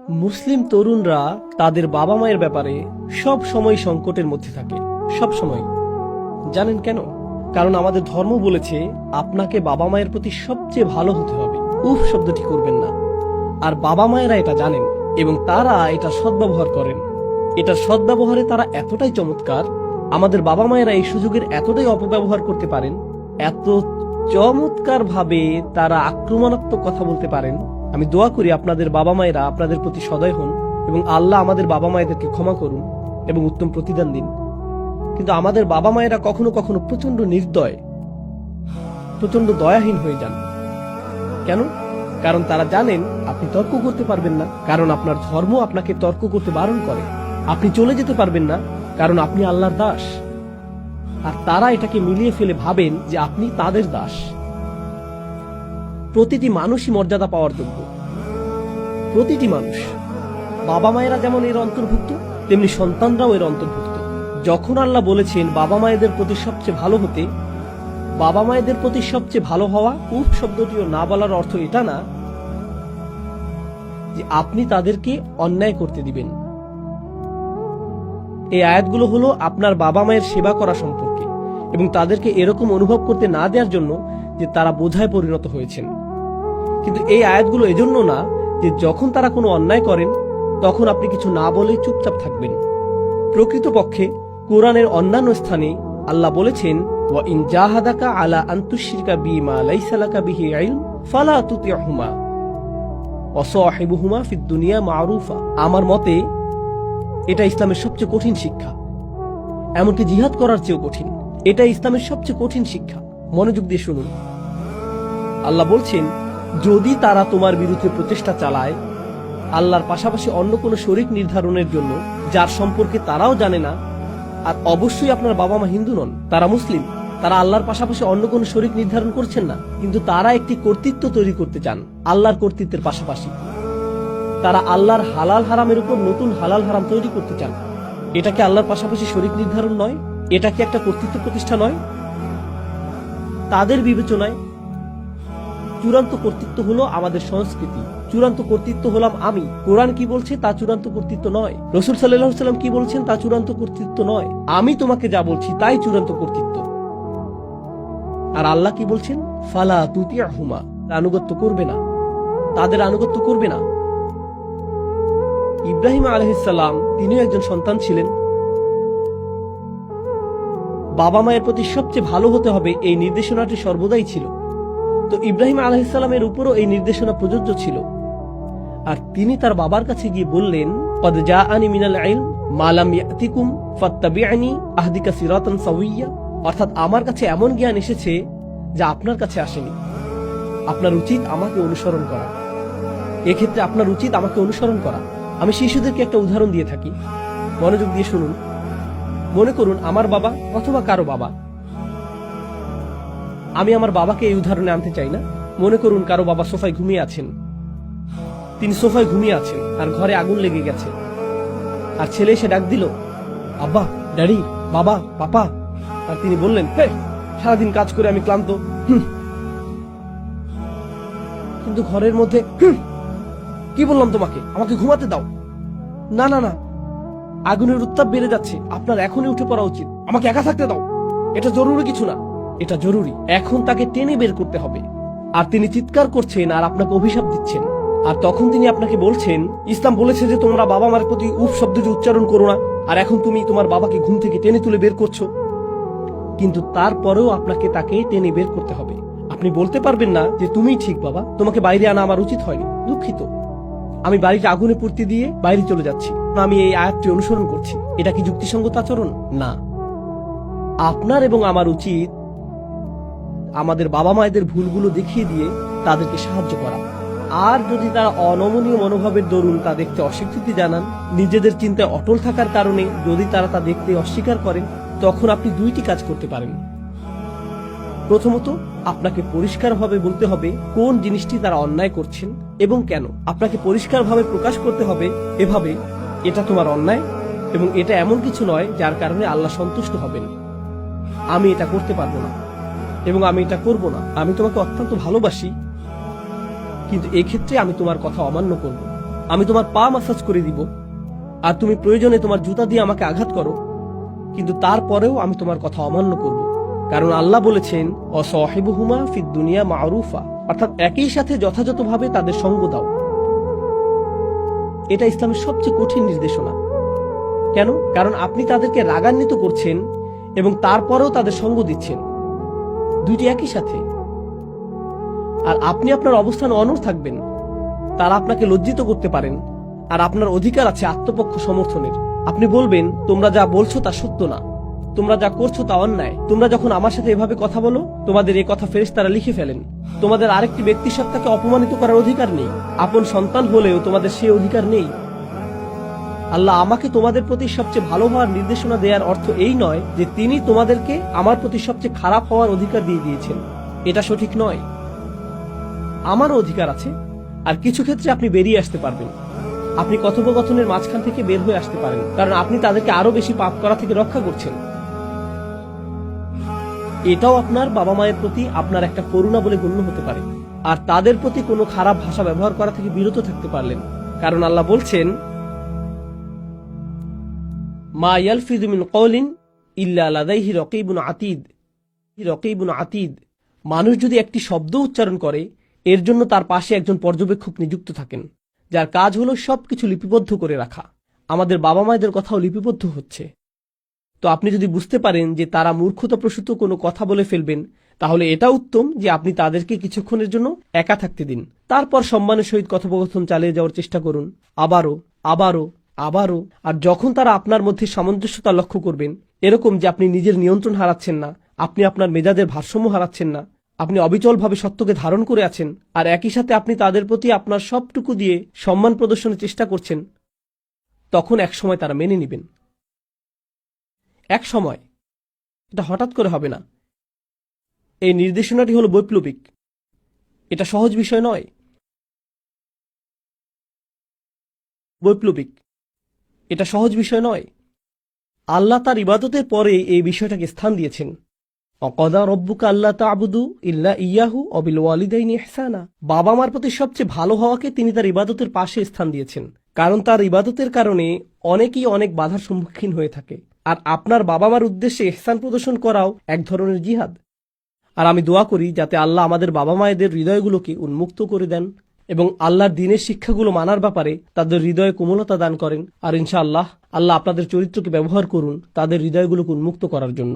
মুসলিম তরুণরা তাদের বাবা মায়ের ব্যাপারে সব সময় সংকটের মধ্যে থাকে, সব সময়। জানেন কেন? কারণ আমাদের ধর্ম বলেছে আপনাকে বাবা মায়ের প্রতি সবচেয়ে ভালো হতে হবে। উফ শব্দটি করবেন না। আর বাবা মায়েরা এটা জানেন এবং তারা এটা সদ্ব্যবহার করেন। এটা সদ্ব্যবহারে তারা এতটাই চমৎকার, আমাদের বাবা মায়েরা এই সুযোগের এতটাই অপব্যবহার করতে পারেন, এত চমৎকার ভাবে তারা আক্রমণাত্মক কথা বলতে পারেন। আমি দোয়া করি আপনাদের বাবা মায়েরা আপনাদের প্রতি সদয় হন এবং আল্লাহ আমাদের বাবা মায়েদেরকে ক্ষমা করুন এবং উত্তম প্রতিদান দিন। কিন্তু আমাদের বাবা মায়েরা কখনো কখনো প্রচন্ড নির্দয়, প্রচন্ড দয়াহীন হয়ে যান। কেন? কারণ তারা জানেন আপনি তর্ক করতে পারবেন না, কারণ আপনার ধর্ম আপনাকে তর্ক করতে বারণ করে। আপনি চলে যেতে পারবেন না, কারণ আপনি আল্লাহর দাস। আর তারা এটাকে মিলিয়ে ফেলে ভাবেন যে আপনি তাদের দাস। প্রতিটি মানুষই মর্যাদা পাওয়ার যোগ্য, প্রতিটি মানুষ। বাবা মায়েরা যেমন এর অন্তর্ভুক্ত, তেমনি সন্তানরাও এর অন্তর্ভুক্ত। যখন আল্লাহ বলেছেন বাবা মায়েদের প্রতি সবচেয়ে ভালো হতে, বাবা মায়েদের প্রতি সবচেয়ে ভালো হওয়া, উফ শব্দটিও না বলার অর্থ এটা না যে আপনি তাদেরকে অন্যায় করতে দিবেন। এই আয়াতগুলো হলো আপনার বাবা মায়ের সেবা করা সম্পর্কে এবং তাদেরকে এরকম অনুভব করতে না দেওয়ার জন্য যে তারা বোঝায় পরিণত হয়েছেন। কিন্তু এই আয়াতগুলো এজন্য না যে যখন তারা কোনো অন্যায় করেন তখন আপনি কিছু না বলে চুপচাপ থাকবেন। প্রকৃতপক্ষে কোরআনের অন্যান্য স্থানে আল্লাহ বলেছেন, ওয়া ইন জাহাদাকা আলা আন তুশরিকা বিমা লাইসা লাকা বিহি ইলম ফালা তুতিহুমা ওয়া সাহিবুহুমা ফিদ দুনিয়া মারুফা। আমার মতে এটা ইসলামের সবচেয়ে কঠিন শিক্ষা, এমনকি জিহাদ করার চেয়েও কঠিন। এটা ইসলামের সবচেয়ে কঠিন শিক্ষা। মনোযোগ দিয়ে শুনুন। আল্লাহ বলছেন, যদি তারা তোমার বিরুদ্ধে প্রচেষ্টা চালায় আল্লাহর পাশাপাশি অন্য কোনো শরীক নির্ধারণের জন্য, যার সম্পর্কে তারাও জানে না, আর অবশ্যই আপনার বাবা মা হিন্দু নন, তারা মুসলিম, তারা আল্লাহর পাশাপাশি অন্য কোনো শরীক নির্ধারণ করছেন না, কিন্তু তারা একটি কর্তৃত্ব তৈরি করতে চান আল্লাহর কর্তৃত্বের পাশাপাশি। তারা আল্লাহর হালাল হারামের উপর নতুন হালাল হারাম তৈরি করতে চান। এটা কি আল্লাহর পাশাপাশি শরীক নির্ধারণ নয়? এটা কি একটা কর্তৃত্ব প্রতিষ্ঠা নয়? তাদের বিবেচনায় চূড়ান্ত কর্তৃত্ব হলো আমাদের সংস্কৃতি, চূড়ান্ত কর্তৃত্ব হলাম আমি। কোরআন কি বলছে তা চূড়ান্ত কর্তৃত্ব নয়। রাসূল সাল্লাল্লাহু আলাইহি ওয়াসাল্লাম কি বলছেন তা চূড়ান্ত কর্তৃত্ব নয়। আমি তোমাকে যা বলছি তাই চূড়ান্ত কর্তৃত্ব। আর আল্লাহ কি বলছেন? ফালা তুতিহুমা, আনুগত্য করবে না, তাদের আনুগত্য করবে না। ইব্রাহিম আলাইহিস সালাম তিনিও একজন সন্তান ছিলেন। বাবা মায়ের প্রতি সবচেয়ে ভালো হতে হবে এই নির্দেশনাটি সর্বদাই ছিল। তো ইব্রাহিম আলাইহিস সালামের উপরও এই নির্দেশনা প্রযোজ্য ছিল। আর তিনি তার বাবার কাছে গিয়ে বললেন, ক্বাদ জাআনি মিনাল ইলম মা লাম ইয়াতিকুম ফাত্তাবি'নি আহদিকা সিরাতান সাওয়িয়্যা। অর্থাৎ আমার কাছে এমন জ্ঞান এসেছে যা আপনার কাছে আসেনি। আপনার উচিত আমাকে অনুসরণ করা। এক্ষেত্রে আপনার উচিত আমাকে অনুসরণ করা। আমি শিশুদেরকে একটা উদাহরণ দিয়ে থাকি, মনোযোগ দিয়ে শুনুন। মনে করুন আমার বাবা অথবা কারো বাবা, আমি আমার বাবাকে এই উদাহরণে আনতে চাই না। মনে করুন কারো বাবা সোফায় ঘুমিয়ে আছেন, তিনি সোফায় ঘুমিয়ে আছেন আর ঘরে আগুন লেগে গেছে। আর ছেলে এসে ডাক দিল, আব্বা, ড্যাডি, বাবা, পাপা। আর তিনি বললেন, হে, সারাদিন কাজ করে আমি ক্লান্ত। কিন্তু ঘরের মধ্যে, কি বললাম তোমাকে, আমাকে ঘুমাতে দাও। না না না, আগুনের উত্তাপ বেড়ে যাচ্ছে, আপনার এখনই উঠে পড়া উচিত, আমাকে একা থাকতে দাও। এটা জরুরি কিছু না, এটা জরুরি। এখন তাকে টেনে বের করতে হবে। আর তিনি চিৎকার করছেন আর আপনাকে অভিশাপ দিচ্ছেন। আর তখন তিনি আপনাকে বলছেন, ইসলাম বলেছে যে তোমরা বাবা মার প্রতি উফ শব্দটি উচ্চারণ করো না, আর এখন তুমি তোমার বাবাকে ঘুম থেকে টেনে তুলে বের করছো। কিন্তু তারপরেও আপনাকে তাকে টেনে বের করতে হবে। আপনি বলতে পারবেন না যে তুমিই ঠিক বাবা, তোমাকে বাইরে আনা আমার উচিত হয়নি, দুঃখিত, আমি বাড়িতে আগুনে পুড়তে দিয়ে বাইরে চলে যাচ্ছি, আমি এই আয়াতটি অনুসরণ করছি। এটা কি যুক্তিসঙ্গত আচরণ? না। আপনার এবং আমার উচিত আমাদের বাবা মায়েদের ভুলগুলো দেখিয়ে দিয়ে তাদেরকে সাহায্য করা। আর যদি তারা অনমনীয় মনোভাবের দরুন তা দেখতে অস্বীকৃতি জানান, নিজেদের চিন্তায় অটল থাকার কারণে যদি তারা তা দেখতে অস্বীকার করেন, তখন আপনি দুইটি কাজ করতে পারেন। প্রথমত, আপনাকে পরিষ্কারভাবে বলতে হবে কোন জিনিসটি তারা অন্যায় করছেন এবং কেন। আপনাকে পরিষ্কারভাবে প্রকাশ করতে হবে এভাবে, এটা তোমার অন্যায় এবং এটা এমন কিছু নয় যার কারণে আল্লাহ সন্তুষ্ট হবেন। আমি এটা করতে পারবো না এবং আমি এটা করব না। আমি তোমাকে অত্যন্ত ভালোবাসি, কিন্তু এক্ষেত্রে আমি তোমার কথা অমান্য করব। আমি তোমার পা মাসাজ করে দিব, আর তুমি প্রয়োজনে তোমার জুতা দিয়ে আমাকে আঘাত করো, কিন্তু তারপরেও আমি তোমার কথা অমান্য করব। কারণ আল্লাহ বলেছেন, অসহিবুহুমা ফিদ দুনিয়া মারুফা, অর্থাৎ একই সাথে যথাযথভাবে তাদের সঙ্গ দাও। এটা ইসলামের সবচেয়ে কঠিন নির্দেশনা। কেন? কারণ আপনি তাদেরকে রাগান্বিত করছেন এবং তারপরেও তাদের সঙ্গ দিচ্ছেন, দুইটি একই সাথে। আর আপনি আপনার অবস্থান অনড় থাকবেন, তারা আপনাকে লজ্জিত করতে পারেন, আর আপনার অধিকার আছে আত্মপক্ষ সমর্থনের। আপনি বলবেন, তোমরা যা বলছো তা সত্য না, তোমরা যা করছো তা অন্যায়। তোমরা যখন আমার সাথে এভাবে কথা বলো, তোমাদের এই কথা ফেরেশতারা লিখে ফেলেন। তোমাদের আরেকটি ব্যক্তি সত্তাকে অপমানিত করার অধিকার নেই, আপন সন্তান হলেও তোমাদের সে অধিকার নেই। আল্লাহ আমাকে তোমাদের প্রতি সবচেয়ে ভালো হওয়ার নির্দেশনা দেওয়ার অর্থ এই নয় যে তিনি তোমাদেরকে আমার প্রতি সবচেয়ে খারাপ হওয়ার অধিকার দিয়ে দিয়েছেন। এটা সঠিক নয়। আমারও অধিকার আছে, আর কিছু ক্ষেত্রে আপনি বেরিয়ে আসতে পারবেন। আপনি কথোপকথনের মাঝখান থেকে বের হয়ে আসতে পারেন, কারণ আপনি তাদেরকে আরো বেশি পাপ করা থেকে রক্ষা করছেন। এটাও আপনার বাবা মায়ের প্রতি আপনার একটা করুণা বলে গণ্য হতে পারে, আর তাদের প্রতি কোনো খারাপ ভাষা ব্যবহার করা থেকে বিরত থাকতে পারলেন। কারণ আল্লাহ বলছেন, মা ইয়ালফিযু মিন কওলিন ইল্লা লাদাইহি রাকীবুন আতীদ। মানুষ যদি একটি শব্দ উচ্চারণ করে, এর জন্য তার পাশে একজন পর্যবেক্ষক নিযুক্ত থাকেন, যার কাজ হলো সবকিছু লিপিবদ্ধ করে রাখা। আমাদের বাবা মায়েদের কথাও লিপিবদ্ধ হচ্ছে। তো আপনি যদি বুঝতে পারেন যে তারা মূর্খতাপ্রসূত কোনো কথা বলে ফেলবেন, তাহলে এটা উত্তম যে আপনি তাদেরকে কিছুক্ষণের জন্য একা থাকতে দিন। তারপর সম্মানের সহিত কথোপকথন চালিয়ে যাওয়ার চেষ্টা করুন, আবারও আবারও আবারও। আর যখন তারা আপনার মধ্যে সামঞ্জস্যতা লক্ষ্য করবেন, এরকম যে আপনি নিজের নিয়ন্ত্রণ হারাচ্ছেন না, আপনি আপনার মেজাজের ভারসাম্য হারাচ্ছেন না, আপনি অবিচলভাবে সত্যকে ধারণ করে আছেন, আর একই সাথে আপনি তাদের প্রতি আপনার সবটুকু দিয়ে সম্মান প্রদর্শনের চেষ্টা করছেন, তখন একসময় তারা মেনে নেবেন। এক সময়, এটা হঠাৎ করে হবে না। এই নির্দেশনাটি হলো বৈপ্লবিক। এটা সহজ বিষয় নয়। বৈপ্লবিক, এটা সহজ বিষয় নয়। আল্লাহ তার ইবাদতের পরে এই বিষয়টাকে স্থান দিয়েছেন। অকদা রব্বুকা আল্লা তা'বুদু ইল্লা ইয়াহু ওয়া বিল ওয়ালিদাইনি ইহসানা। বাবা মার প্রতি সবচেয়ে ভালো হওয়াকে তিনি তার ইবাদতের পাশে স্থান দিয়েছেন, কারণ তার ইবাদতের কারণে অনেকেই অনেক বাধার সম্মুখীন হয়ে থাকে। আর আপনার বাবা মার উদ্দেশ্যে ইহসান প্রদর্শন করাও এক ধরনের জিহাদ। আর আমি দোয়া করি যাতে আল্লাহ আমাদের বাবা মায়েদের হৃদয়গুলোকে উন্মুক্ত করে দেন এবং আল্লাহর দ্বীনের শিক্ষাগুলো মানার ব্যাপারে তাদের হৃদয়ে কোমলতা দান করেন। আর ইনশাআল্লাহ আল্লাহ আপনাদের চরিত্রকে ব্যবহার করুন তাদের হৃদয়গুলোকে উন্মুক্ত করার জন্য।